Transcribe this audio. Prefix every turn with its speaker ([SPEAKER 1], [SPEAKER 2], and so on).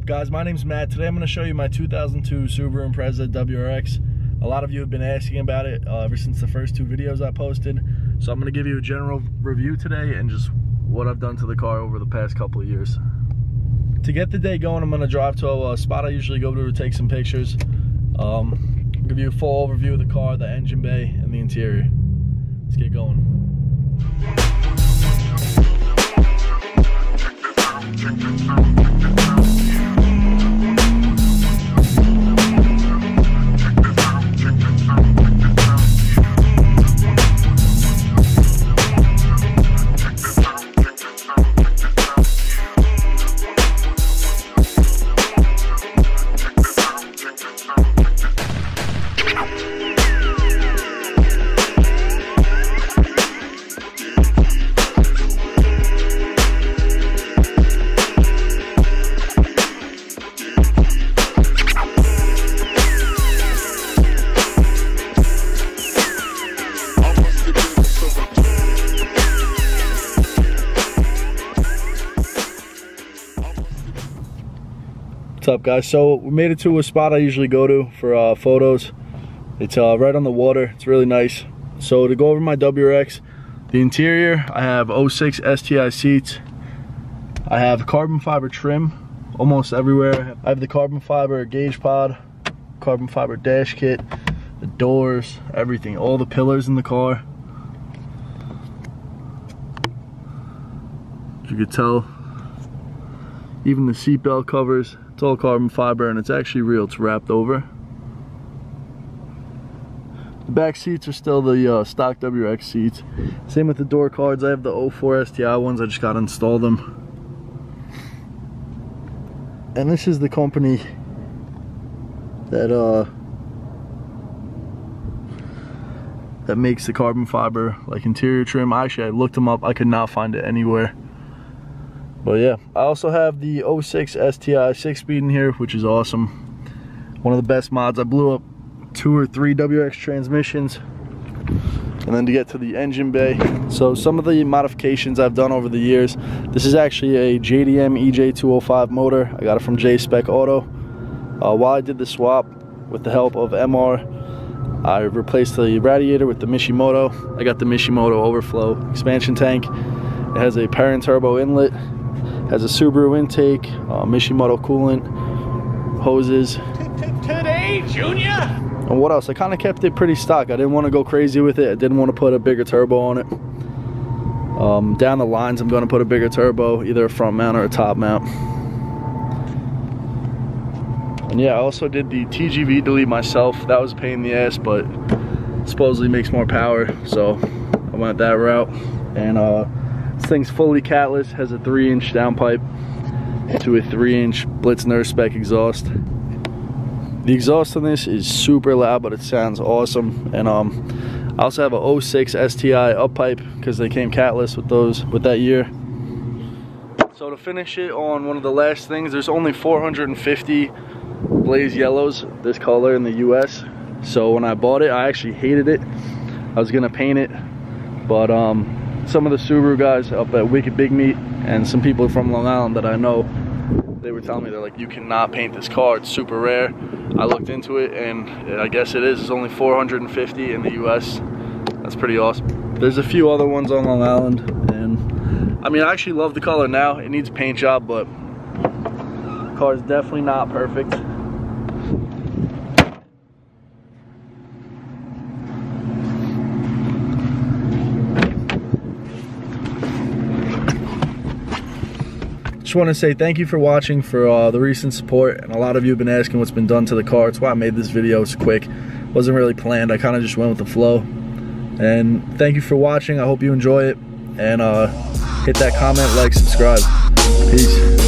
[SPEAKER 1] up, guys? My name's Matt. Today I'm going to show you my 2002 Subaru Impreza WRX. A lot of you have been asking about it ever since the first two videos I posted. So I'm going to give you a general review today and just what I've done to the car over the past couple of years. To get the day going, I'm going to drive to a spot I usually go to take some pictures. Give you a full overview of the car, the engine bay, and the interior. Let's get going. What's up, guys? So we made it to a spot I usually go to for photos. It's right on the water. It's really nice. So to go over my WRX, the interior, I have 06 STI seats. I have carbon fiber trim almost everywhere. I have the carbon fiber gauge pod, carbon fiber dash kit, the doors, everything, all the pillars in the car. As you can tell, even the seatbelt covers, it's all carbon fiber and it's actually real, it's wrapped over. The back seats are still the stock WRX seats. Same with the door cards. I have the 04 STI ones, I just got to install them. And this is the company that that makes the carbon fiber like interior trim. Actually, I looked them up, I could not find it anywhere. But yeah, I also have the 06 STI 6-speed in here, which is awesome. One of the best mods. I blew up 2 or 3 WRX transmissions. And then to get to the engine bay. So some of the modifications I've done over the years. This is actually a JDM EJ205 motor. I got it from Spec Auto. While I did the swap with the help of MR, I replaced the radiator with the Mishimoto. I got the Mishimoto overflow expansion tank. It has a perrin turbo inlet. Has a Subaru intake, Mishimoto coolant, hoses.
[SPEAKER 2] Today, Junior!
[SPEAKER 1] And what else? I kind of kept it pretty stock. I didn't want to go crazy with it. I didn't want to put a bigger turbo on it. Down the lines, I'm going to put a bigger turbo, either a front mount or a top mount. And yeah, I also did the TGV delete myself. That was a pain in the ass, but supposedly makes more power, so I went that route. And this thing's fully catless, has a 3-inch downpipe to a 3-inch blitz spec exhaust. The exhaust on this is super loud, but it sounds awesome. And I also have a 06 STI uppipe because they came catless with that year. So to finish it on one of the last things, there's only 450 Blaze Yellows this color in the US. So when I bought it, I actually hated it. I was gonna paint it, but some of the Subaru guys up at Wicked Big Meat and some people from Long Island that I know, they were telling me, they're like, you cannot paint this car, it's super rare. I looked into it and I guess it is. It's only 450 in the US. That's pretty awesome. There's a few other ones on Long Island, and I mean, I actually love the color now. It needs a paint job, but the car is definitely not perfect. Just want to say thank you for watching, for the recent support, and a lot of you have been asking what's been done to the car. It's why I made this video. It's quick, wasn't really planned. I kind of just went with the flow. And thank you for watching. I hope you enjoy it, and hit that comment, like, subscribe. Peace.